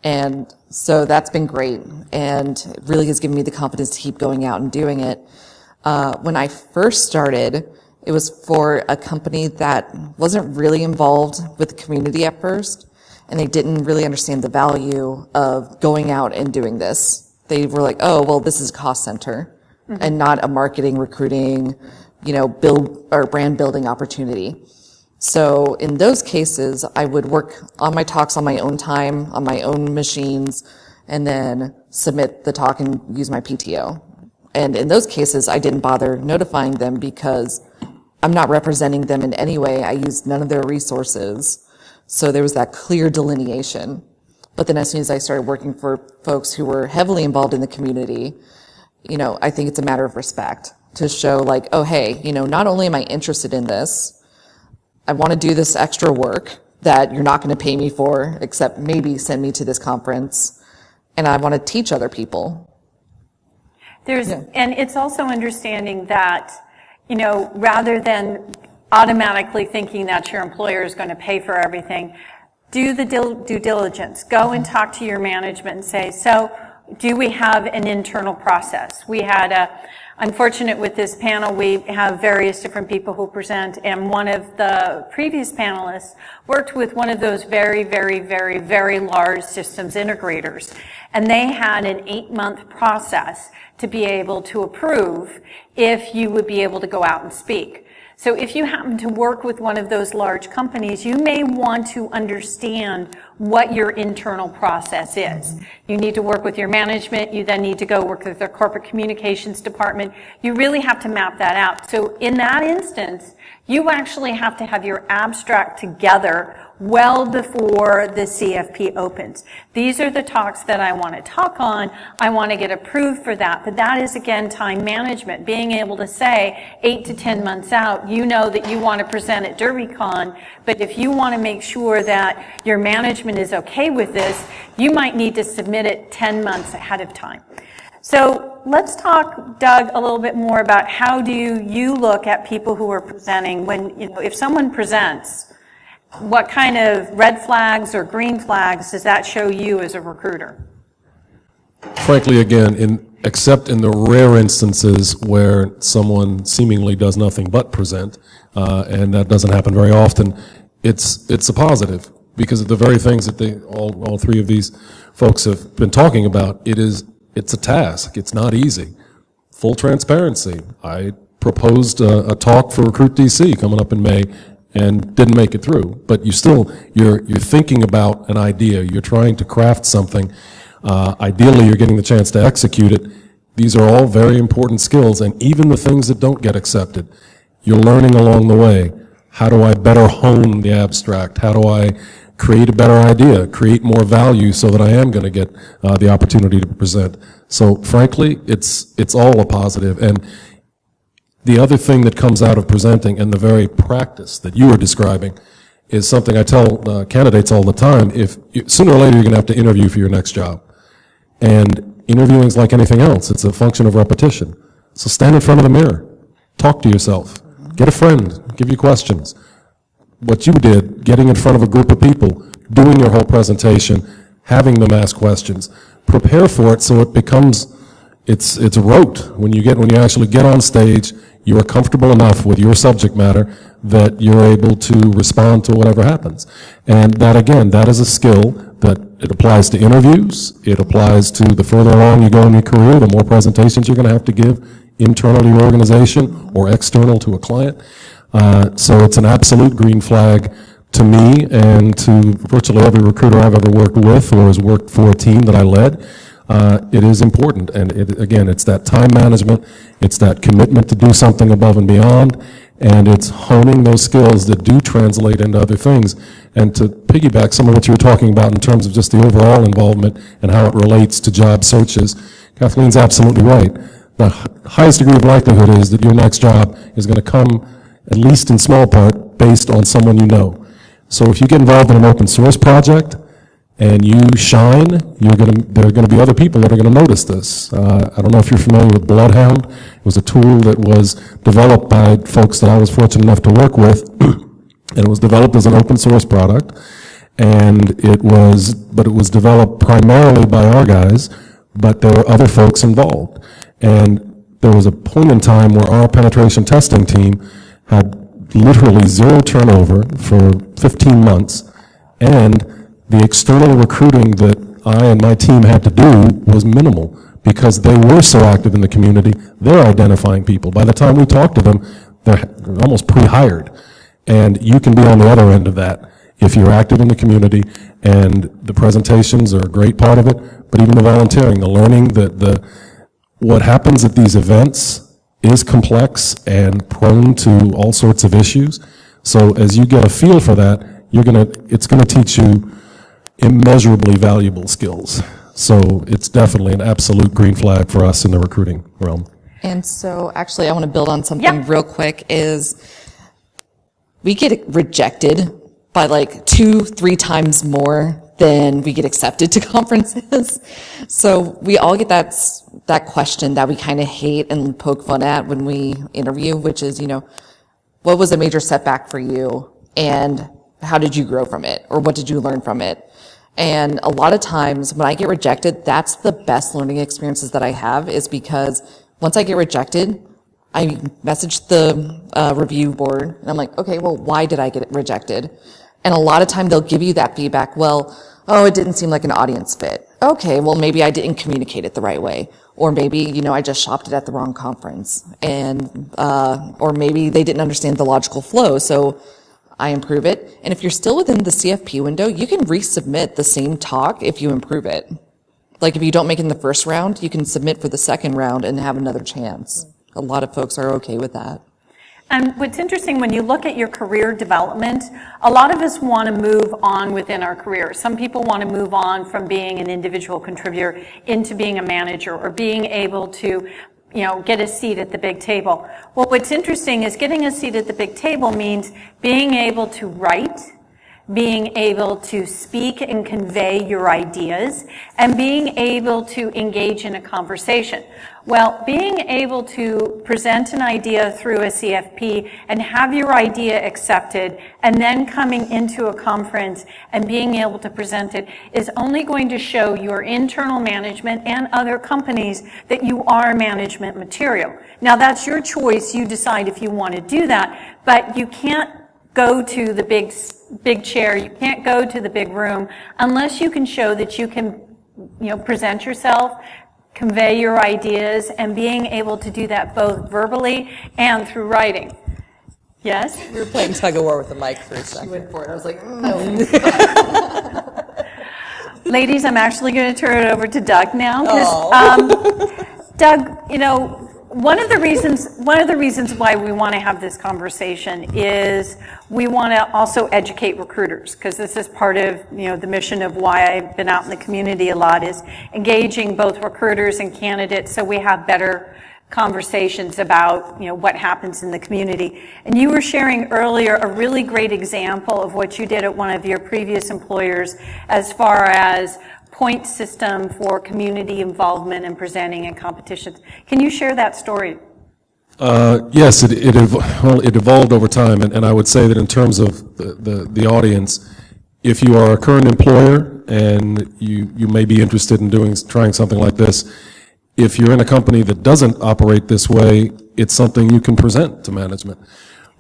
Speaker 3: And so that's been great, and it really has given me the confidence to keep going out and doing it. When I first started, it was for a company that wasn't really involved with the community at first, and they didn't really understand the value of going out and doing this. They were like, oh, well, this is a cost center and not a marketing, recruiting, build or brand building opportunity. So in those cases, I would work on my talks on my own time, on my own machines, and then submit the talk and use my PTO. And in those cases, I didn't bother notifying them because I'm not representing them in any way. I used none of their resources. So there was that clear delineation. But then as soon as I started working for folks who were heavily involved in the community, I think it's a matter of respect to show like, oh, hey, not only am I interested in this, I want to do this extra work that you're not going to pay me for, except maybe send me to this conference, and I want to teach other people.
Speaker 2: And it's also understanding that, rather than automatically thinking that your employer is going to pay for everything, do the due diligence. Go and talk to your management and say, so do we have an internal process? We had unfortunate with this panel, we have various different people who present, and one of the previous panelists worked with one of those very, very, very, very large systems integrators. And they had an 8-month process to be able to approve if you would be able to go out and speak. So if you happen to work with one of those large companies, you may want to understand what your internal process is. You need to work with your management. You then need to go work with their corporate communications department. You really have to map that out. So in that instance, you actually have to have your abstract together well before the CFP opens. These are the talks that I want to talk on. I want to get approved for that. But that is, again, time management. Being able to say 8 to 10 months out, you know that you want to present at DerbyCon, but if you want to make sure that your management is okay with this, you might need to submit it 10 months ahead of time. So let's talk, Doug, a little bit more about how do you look at people who are presenting when, if someone presents, what kind of red flags or green flags does that show you as a recruiter?
Speaker 4: Frankly, again, except in the rare instances where someone seemingly does nothing but present, and that doesn't happen very often, it's a positive, because of the very things that all three of these folks have been talking about. It's a task. It's not easy. Full transparency. I proposed a talk for Recruit DC coming up in May and didn't make it through. But you're thinking about an idea. You're trying to craft something. Ideally, you're getting the chance to execute it. These are all very important skills, and even the things that don't get accepted, you're learning along the way. How do I better hone the abstract? How do I create a better idea, create more value so that I am going to get the opportunity to present? So frankly, it's all a positive. And the other thing that comes out of presenting and the very practice that you were describing is something I tell candidates all the time. Sooner or later you're going to have to interview for your next job. And interviewing is like anything else. It's a function of repetition. So stand in front of the mirror. Talk to yourself. Get a friend. Give you questions. What you did, getting in front of a group of people, doing your whole presentation, having them ask questions, prepare for it so it becomes, it's rote. When you actually get on stage, you are comfortable enough with your subject matter that you're able to respond to whatever happens. And that, again, that is a skill that it applies to interviews. It applies to the further along you go in your career, the more presentations you're going to have to give internal to your organization or external to a client. So it's an absolute green flag to me and to virtually every recruiter I've ever worked with or has worked for a team that I led. It is important, and again, it's that time management, it's that commitment to do something above and beyond, and it's honing those skills that do translate into other things. And to piggyback some of what you were talking about in terms of just the overall involvement and how it relates to job searches, Kathleen's absolutely right. The highest degree of likelihood is that your next job is going to come, at least in small part, based on someone you know. So if you get involved in an open source project and you shine, there are going to be other people that are going to notice this. I don't know if you're familiar with Bloodhound. It was a tool that was developed by folks that I was fortunate enough to work with, and it was developed as an open source product, and it was developed primarily by our guys, but there were other folks involved. And there was a point in time where our penetration testing team had literally zero turnover for 15 months, and the external recruiting that I and my team had to do was minimal because they were so active in the community. They're identifying people. By the time we talk to them, they're almost pre-hired. And you can be on the other end of that if you're active in the community, and the presentations are a great part of it, but even the volunteering, the learning, what happens at these events is complex and prone to all sorts of issues. So as you get a feel for that, it's going to teach you immeasurably valuable skills. So it's definitely an absolute green flag for us in the recruiting realm.
Speaker 3: And so actually I want to build on something real quick is we get rejected by like 2-3 times more then we get accepted to conferences. So we all get that question that we kind of hate and poke fun at when we interview, which is, what was a major setback for you and how did you grow from it, or what did you learn from it? And a lot of times when I get rejected, that's the best learning experiences that I have, is because once I get rejected, I message the review board and I'm like, okay, well, why did I get rejected? And a lot of time they'll give you that feedback. Well, oh, it didn't seem like an audience fit. Okay, well, maybe I didn't communicate it the right way. Or maybe, I just shopped it at the wrong conference. And, or maybe they didn't understand the logical flow. So I improve it. And if you're still within the CFP window, you can resubmit the same talk if you improve it. Like if you don't make it in the first round, you can submit for the second round and have another chance. A lot of folks are okay with that.
Speaker 2: And what's interesting, when you look at your career development, a lot of us want to move on within our career. Some people want to move on from being an individual contributor into being a manager, or being able to, get a seat at the big table. Well, what's interesting is getting a seat at the big table means being able to write, being able to speak and convey your ideas, and being able to engage in a conversation. Well, being able to present an idea through a CFP and have your idea accepted, and then coming into a conference and being able to present it, is only going to show your internal management and other companies that you are management material. Now, that's your choice. You decide if you want to do that, but you can't go to the big chair, you can't go to the big room unless you can show that you can, present yourself, convey your ideas, and being able to do that both verbally and through writing. Yes?
Speaker 1: We were playing tug of war with the mic for a second.
Speaker 3: Went for it. I was like, no.
Speaker 2: Ladies, I'm actually going to turn it over to Doug now. Doug, one of the reasons why we want to have this conversation is we want to also educate recruiters, because this is part of the mission of why I've been out in the community a lot, is engaging both recruiters and candidates so we have better conversations about what happens in the community. And you were sharing earlier a really great example of what you did at one of your previous employers as far as point system for community involvement and presenting in competitions. Can you share that story?
Speaker 4: Yes, it evolved over time, and I would say that in terms of the audience, if you are a current employer and you may be interested in trying something like this, if you're in a company that doesn't operate this way, it's something you can present to management.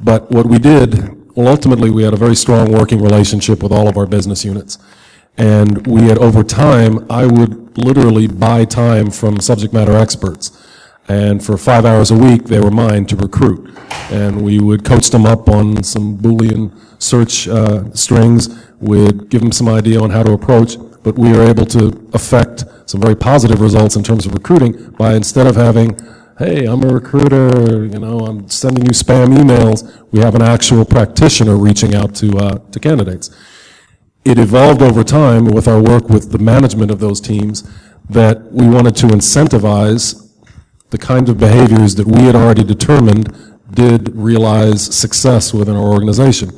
Speaker 4: But what we did, well, ultimately we had a very strong working relationship with all of our business units. And we had, over time, I would literally buy time from subject matter experts. And for 5 hours a week, they were mine to recruit. And we would coach them up on some Boolean search strings. We'd give them some idea on how to approach. But we were able to affect some very positive results in terms of recruiting by, instead of having, hey, I'm a recruiter, I'm sending you spam emails, we have an actual practitioner reaching out to candidates. It evolved over time with our work with the management of those teams that we wanted to incentivize the kind of behaviors that we had already determined did realize success within our organization.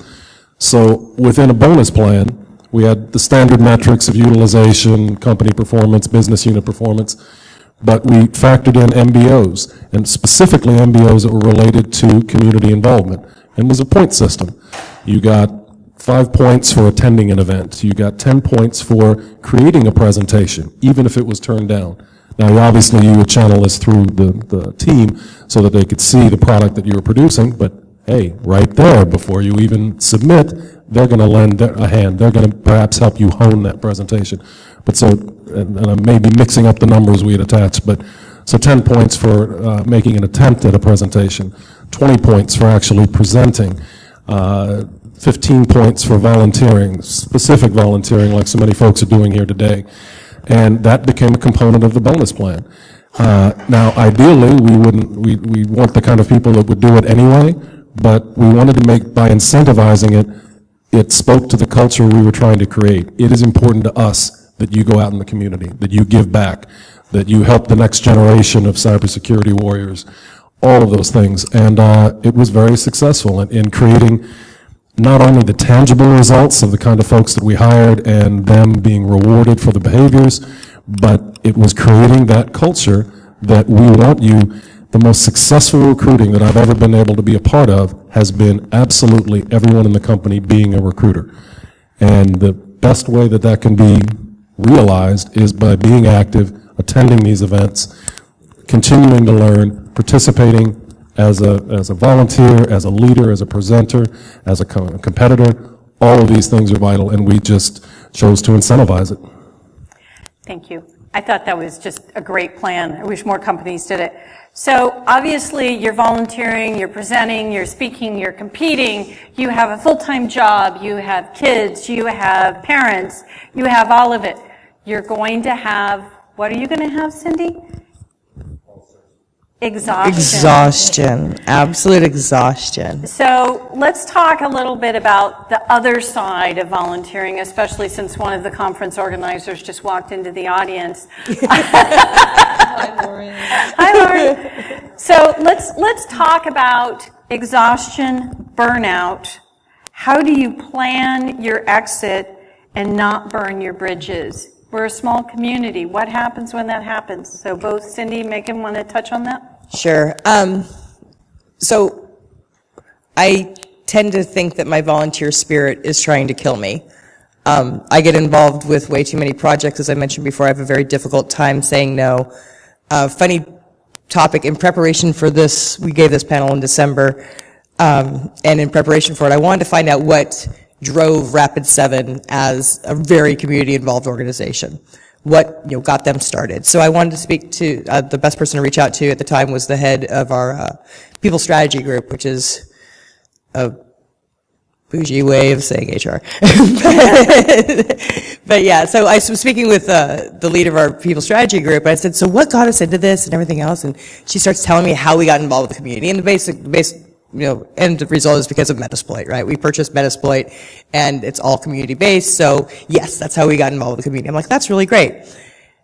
Speaker 4: So within a bonus plan, we had the standard metrics of utilization, company performance, business unit performance, but we factored in MBOs, and specifically MBOs that were related to community involvement. And it was a point system. You got 5 points for attending an event. You got 10 points for creating a presentation, even if it was turned down. Now, obviously, you would channel this through the team so that they could see the product that you were producing, but hey, right there, before you even submit, they're going to lend a hand. They're going to perhaps help you hone that presentation. But so, and I may be mixing up the numbers we had attached, but so 10 points for making an attempt at a presentation, 20 points for actually presenting, 15 points for volunteering, specific volunteering like so many folks are doing here today. And that became a component of the bonus plan. Now, ideally, we weren't the kind of people that would do it anyway, but we wanted to make, by incentivizing it, it spoke to the culture we were trying to create. It is important to us that you go out in the community, that you give back, that you help the next generation of cybersecurity warriors, all of those things. And it was very successful in creating not only the tangible results of the kind of folks that we hired and them being rewarded for the behaviors, but it was creating that culture that we want you. The most successful recruiting that I've ever been able to be a part of has been absolutely everyone in the company being a recruiter. And the best way that that can be realized is by being active, attending these events, continuing to learn, participating as a volunteer, as a leader, as a presenter, as a competitor. All of these things are vital, and we just chose to incentivize it.
Speaker 2: Thank you. I thought that was just a great plan. I wish more companies did it. So obviously you're volunteering, you're presenting, you're speaking, you're competing, you have a full-time job, you have kids, you have parents, you have all of it. You're going to have, what are you going to have, Cindy? Exhaustion.
Speaker 1: Exhaustion. Absolute exhaustion.
Speaker 2: So let's talk a little bit about the other side of volunteering, especially since one of the conference organizers just walked into the audience.
Speaker 3: Hi, Lauren.
Speaker 2: Hi, Lauren. So let's talk about exhaustion, burnout. How do you plan your exit and not burn your bridges? We're a small community. What happens when that happens? So both Cindy and Megan want to touch on that?
Speaker 1: Sure. So I tend to think that my volunteer spirit is trying to kill me. I get involved with way too many projects. As I mentioned before, I have a very difficult time saying no. Funny topic, in preparation for this, we gave this panel in December, and in preparation for it, I wanted to find out what drove Rapid 7 as a very community-involved organization. What got them started. So I wanted to speak to, the best person to reach out to at the time was the head of our People Strategy Group, which is a bougie way of saying HR. But yeah, so I was speaking with the leader of our People Strategy Group, and I said, so what got us into this and everything else? And she starts telling me how we got involved with the community, and the basic end result is because of Metasploit, right? We purchased Metasploit, and it's all community-based, so yes, that's how we got involved with the community. I'm like, that's really great.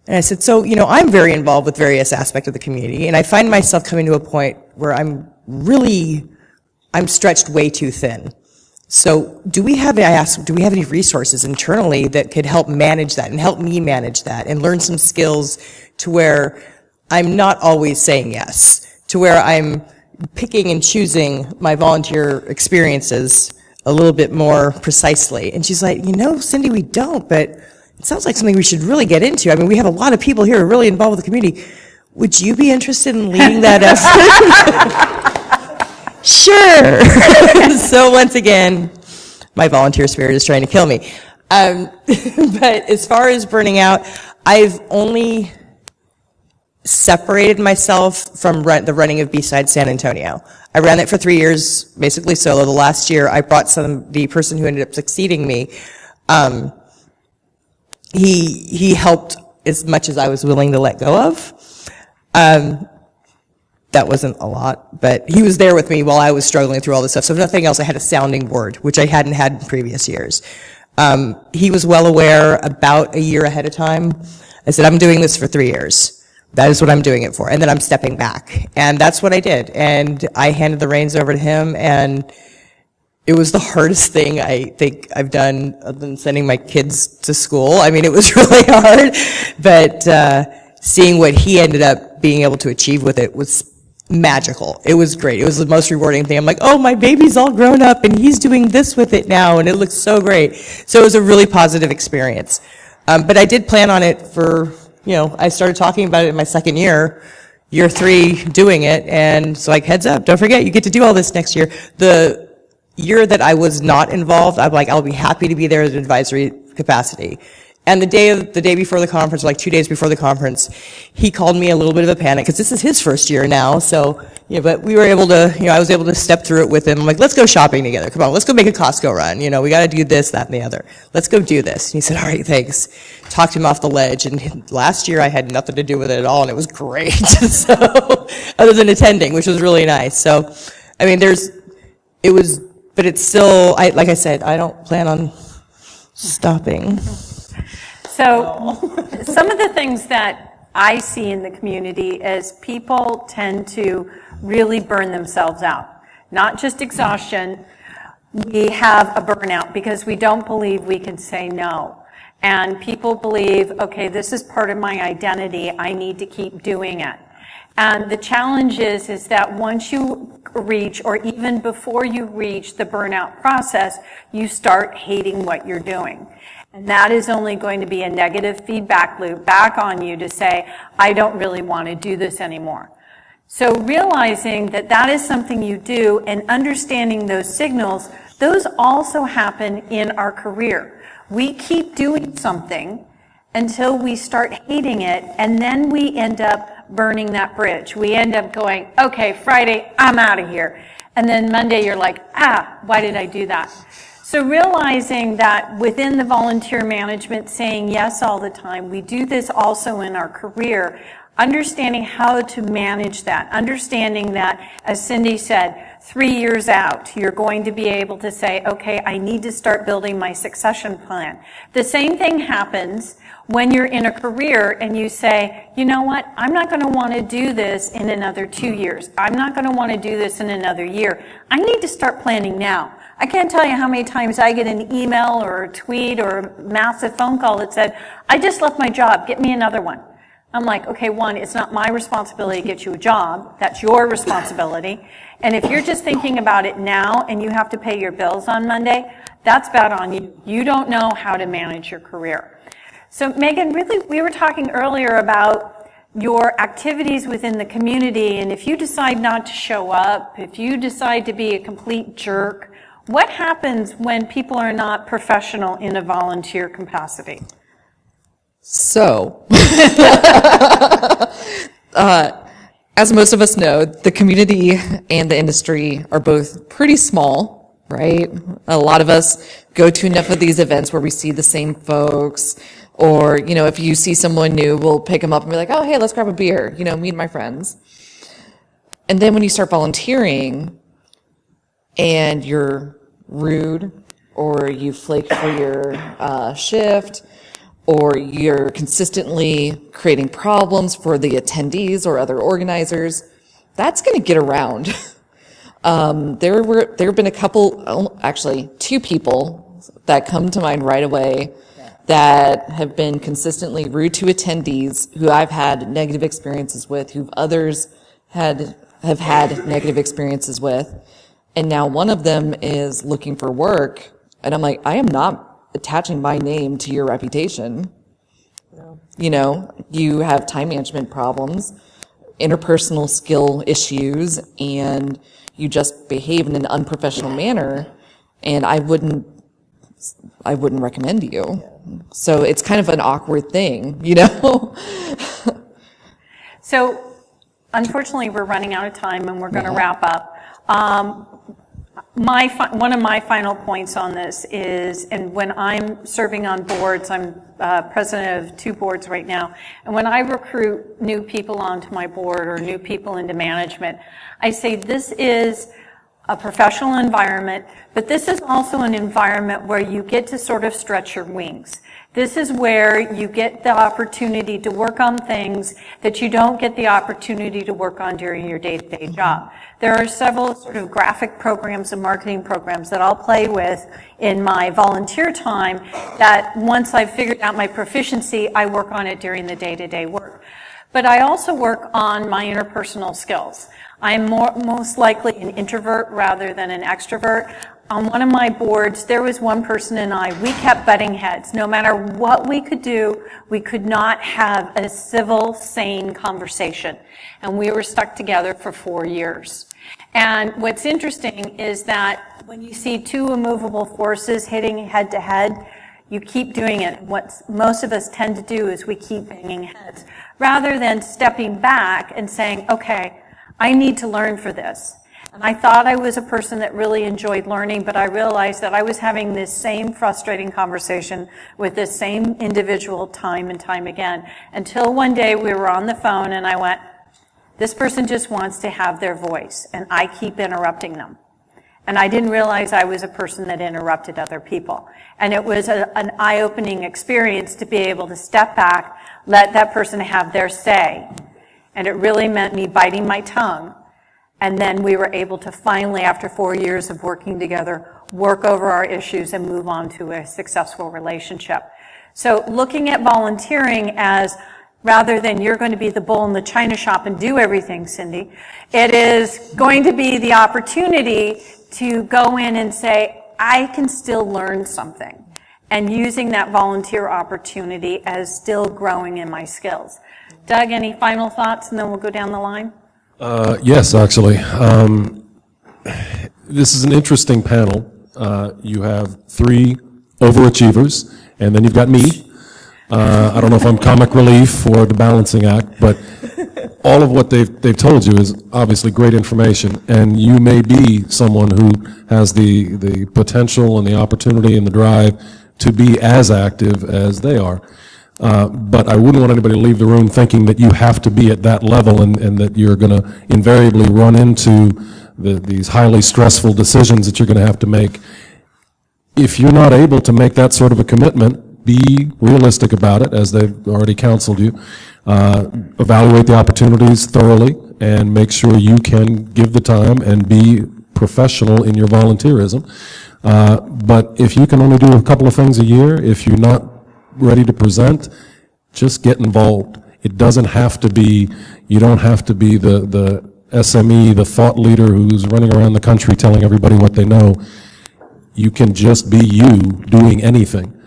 Speaker 1: And I said, so, I'm very involved with various aspects of the community, and I find myself coming to a point where I'm stretched way too thin. So do we have any resources internally that could help manage that and help me manage that and learn some skills to where I'm not always saying yes, to where I'm picking and choosing my volunteer experiences a little bit more precisely. And she's like, Cindy, we don't, but it sounds like something we should really get into. I mean, we have a lot of people here who are really involved with the community. Would you be interested in leading that effort? Sure. So once again, my volunteer spirit is trying to kill me. But as far as burning out, I've only separated myself from the running of BSides San Antonio. I ran it for 3 years, basically solo. The last year, I brought the person who ended up succeeding me. He helped as much as I was willing to let go of. That wasn't a lot, but he was there with me while I was struggling through all this stuff. So if nothing else, I had a sounding board, which I hadn't had in previous years. He was well aware about a year ahead of time. I said, I'm doing this for 3 years. That is what I'm doing it for. And then I'm stepping back. And that's what I did. And I handed the reins over to him, and it was the hardest thing I think I've done other than sending my kids to school. I mean, it was really hard. But seeing what he ended up being able to achieve with it was magical. It was great. It was the most rewarding thing. I'm like, oh, my baby's all grown up, and he's doing this with it now, and it looks so great. So it was a really positive experience. But I did plan on it for... I started talking about it in my second year 3 doing it, and so like, heads up, don't forget, you get to do all this next year. The year that I was not involved, I'm like, I'll be happy to be there in an advisory capacity. And the day before the conference, like 2 days before the conference, he called me a little bit of a panic, because this is his first year now, so, but we were able to, I was able to step through it with him. I'm like, let's go shopping together, come on, let's go make a Costco run, we gotta do this, that, and the other. Let's go do this. And he said, all right, thanks. Talked him off the ledge, and last year I had nothing to do with it at all, and it was great, so, other than attending, which was really nice. So, I mean, but it's still, like I said, I don't plan on stopping.
Speaker 2: So some of the things that I see in the community is people tend to really burn themselves out. Not just exhaustion, we have a burnout because we don't believe we can say no. And people believe, okay, this is part of my identity, I need to keep doing it. And the challenge is that once you reach, or even before you reach the burnout process, you start hating what you're doing. And that is only going to be a negative feedback loop back on you to say, I don't really want to do this anymore. So realizing that that is something you do and understanding those signals, those also happen in our career. We keep doing something until we start hating it, and then we end up burning that bridge. We end up going, okay, Friday, I'm out of here. And then Monday you're like, why did I do that? So realizing that within the volunteer management, saying yes all the time, we do this also in our career, understanding how to manage that, understanding that, as Cindy said, 3 years out, you're going to be able to say, okay, I need to start building my succession plan. The same thing happens when you're in a career and you say, you know what, I'm not going to want to do this in another 2 years. I'm not going to want to do this in another year. I need to start planning now. I can't tell you how many times I get an email or a tweet or a massive phone call that said, I just left my job, get me another one. I'm like, okay, one, it's not my responsibility to get you a job. That's your responsibility. And if you're just thinking about it now and you have to pay your bills on Monday, that's bad on you. You don't know how to manage your career. So Megan, really, we were talking earlier about your activities within the community, and if you decide not to show up, if you decide to be a complete jerk, what happens when people are not professional in a volunteer capacity?
Speaker 3: So, as most of us know, the community and the industry are both pretty small, right? A lot of us go to enough of these events where we see the same folks, or, you know, if you see someone new, we'll pick them up and be like, oh, hey, let's grab a beer, you know, meet my friends. And then when you start volunteering and you're rude, or you flake for your shift, or you're consistently creating problems for the attendees or other organizers, that's going to get around. There have been a couple, actually 2 people that come to mind right away that have been consistently rude to attendees who I've had negative experiences with, who others have had negative experiences with. And now one of them is looking for work, and I'm like, I am not attaching my name to your reputation. No. You know, you have time management problems, interpersonal skill issues, and you just behave in an unprofessional manner, and I wouldn't recommend you. Yeah. So it's kind of an awkward thing, you know?
Speaker 2: So unfortunately, we're running out of time, and we're going to wrap up. One of my final points on this is, and when I'm serving on boards, I'm president of 2 boards right now, and when I recruit new people onto my board or new people into management, I say this is a professional environment, but this is also an environment where you get to sort of stretch your wings. This is where you get the opportunity to work on things that you don't get the opportunity to work on during your day-to-day job. There are several sort of graphic programs and marketing programs that I'll play with in my volunteer time that once I've figured out my proficiency, I work on it during the day-to-day work. But I also work on my interpersonal skills. I'm most likely an introvert rather than an extrovert. On one of my boards, there was one person and we kept butting heads. No matter what we could do, we could not have a civil, sane conversation. And we were stuck together for 4 years. And what's interesting is that when you see 2 immovable forces hitting head to head, you keep doing it. What most of us tend to do is we keep banging heads, rather than stepping back and saying, okay, I need to learn for this. And I thought I was a person that really enjoyed learning, but I realized that I was having this same frustrating conversation with this same individual time and time again, until one day we were on the phone and I went, this person just wants to have their voice, and I keep interrupting them. And I didn't realize I was a person that interrupted other people. And it was an eye-opening experience to be able to step back, let that person have their say. And it really meant me biting my tongue. And then we were able to finally, after 4 years of working together, work over our issues, and move on to a successful relationship. So looking at volunteering as rather than you're going to be the bull in the china shop and do everything, Cindy, it is going to be the opportunity to go in and say, I can still learn something, and using that volunteer opportunity as still growing in my skills. Doug, any final thoughts, and then we'll go down the line?
Speaker 4: Yes, actually. This is an interesting panel. You have 3 overachievers, and then you've got me. I don't know if I'm comic relief or the balancing act, but all of what they've told you is obviously great information, and you may be someone who has the potential and the opportunity and the drive to be as active as they are. But I wouldn't want anybody to leave the room thinking that you have to be at that level and that you're going to invariably run into these highly stressful decisions that you're going to have to make. If you're not able to make that sort of a commitment, be realistic about it, as they've already counseled you. Evaluate the opportunities thoroughly and make sure you can give the time and be professional in your volunteerism. But if you can only do a couple of things a year, if you're not ready to present, just get involved. It doesn't have to be, you don't have to be the SME, the thought leader who's running around the country telling everybody what they know. You can just be you doing anything.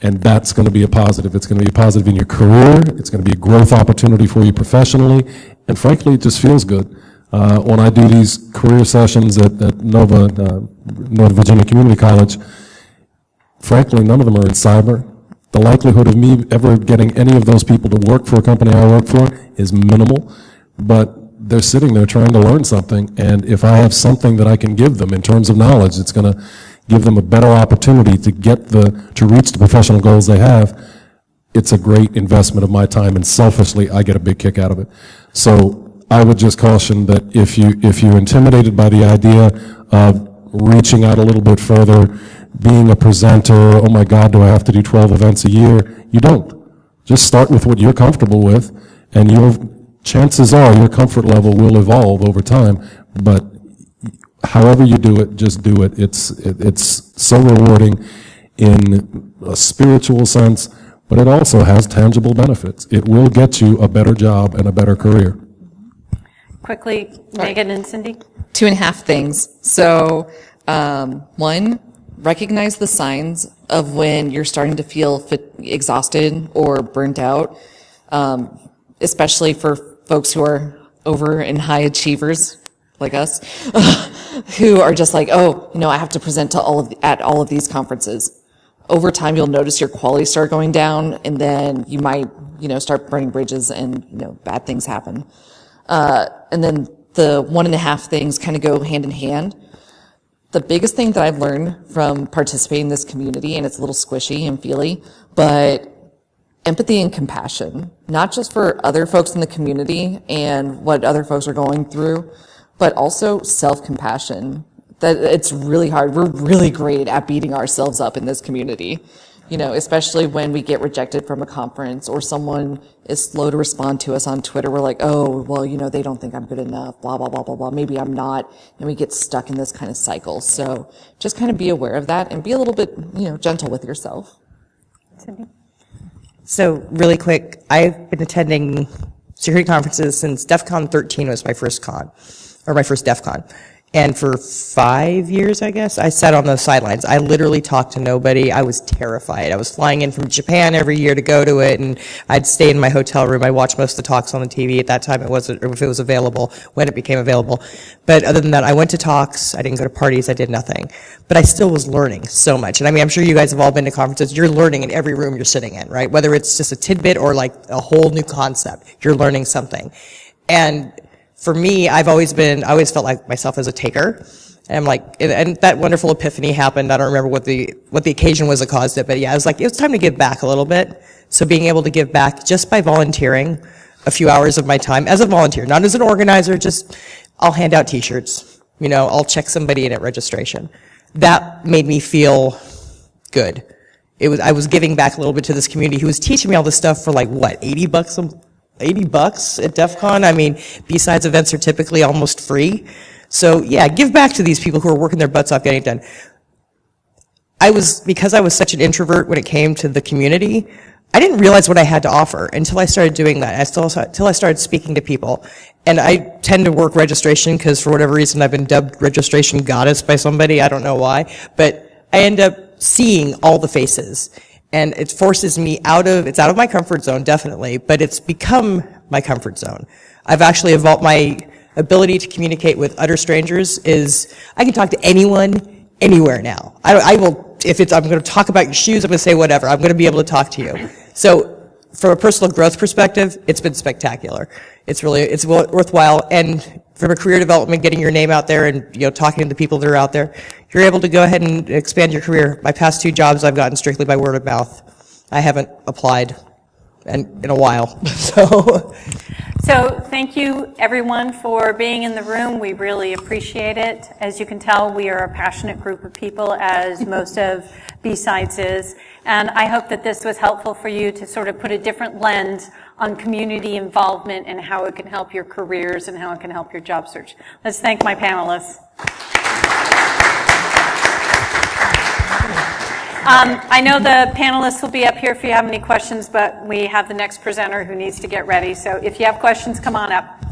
Speaker 4: And that's going to be a positive. It's going to be a positive in your career. It's going to be a growth opportunity for you professionally. And frankly, it just feels good. When I do these career sessions at Northern Virginia Community College, frankly, none of them are in cyber. The likelihood of me ever getting any of those people to work for a company I work for is minimal, but they're sitting there trying to learn something, and if I have something that I can give them in terms of knowledge, it's going to give them a better opportunity to to reach the professional goals they have. It's a great investment of my time, and selfishly, I get a big kick out of it. So I would just caution that if you're intimidated by the idea of reaching out a little bit further, being a presenter, oh my God, do I have to do 12 events a year? You don't. Just start with what you're comfortable with, and chances are your comfort level will evolve over time. But however you do it, just do it. It's so rewarding in a spiritual sense, but it also has tangible benefits. It will get you a better job and a better career.
Speaker 2: Quickly, Megan and Cindy.
Speaker 3: 2.5 things. So, 1, recognize the signs of when you're starting to feel exhausted or burnt out, especially for folks who are over and high achievers like us, who are just like, oh, I have to present to at all of these conferences. Over time, you'll notice your quality start going down, and then you might, start burning bridges, and bad things happen. And then the 1.5 things kind of go hand in hand. The biggest thing that I've learned from participating in this community, and it's a little squishy and feely, but empathy and compassion, not just for other folks in the community and what other folks are going through, but also self-compassion. That it's really hard. We're really great at beating ourselves up in this community, especially when we get rejected from a conference or someone is slow to respond to us on Twitter. We're like, oh, well, they don't think I'm good enough, blah, blah, blah, blah, blah. Maybe I'm not. And we get stuck in this kind of cycle. So just kind of be aware of that and be a little bit, gentle with yourself.
Speaker 2: Cindy?
Speaker 1: So really quick, I've been attending security conferences since DEF CON 13 was my first con, or my first DEF CON. And for 5 years, I guess, I sat on those sidelines. I literally talked to nobody. I was terrified. I was flying in from Japan every year to go to it, and I'd stay in my hotel room. I watched most of the talks on the TV. At that time, it wasn't, or if it was available, when it became available. But other than that, I went to talks. I didn't go to parties. I did nothing. But I still was learning so much. And I'm sure you guys have all been to conferences. You're learning in every room you're sitting in, right? Whether it's just a tidbit or like a whole new concept, you're learning something. And for me, I always felt like myself as a taker. And I'm like, and that wonderful epiphany happened. I don't remember what the occasion was that caused it, but yeah, it was time to give back a little bit. So being able to give back just by volunteering a few hours of my time as a volunteer, not as an organizer, just I'll hand out t-shirts, I'll check somebody in at registration. That made me feel good. I was giving back a little bit to this community who was teaching me all this stuff for like, what, $80 at DEF CON? BSides events are typically almost free. So yeah, give back to these people who are working their butts off getting it done. because I was such an introvert when it came to the community, I didn't realize what I had to offer until I started doing that. Until I started speaking to people. And I tend to work registration because for whatever reason I've been dubbed registration goddess by somebody. I don't know why. But I end up seeing all the faces. And it forces me it's out of my comfort zone, definitely, but it's become my comfort zone. I've actually evolved my ability to communicate with utter strangers I can talk to anyone, anywhere now. I will, I'm going to talk about your shoes, I'm going to say whatever. I'm going to be able to talk to you. So from a personal growth perspective, it's been spectacular. It's worthwhile. And from a career development, getting your name out there and, talking to the people that are out there, you're able to go ahead and expand your career. My past 2 jobs I've gotten strictly by word of mouth. I haven't applied in a while,
Speaker 2: So thank you, everyone, for being in the room. We really appreciate it. As you can tell, we are a passionate group of people, as most of BSides is. And I hope that this was helpful for you to sort of put a different lens on community involvement and how it can help your careers and how it can help your job search. Let's thank my panelists. I know the panelists will be up here if you have any questions, but we have the next presenter who needs to get ready. So if you have questions, come on up.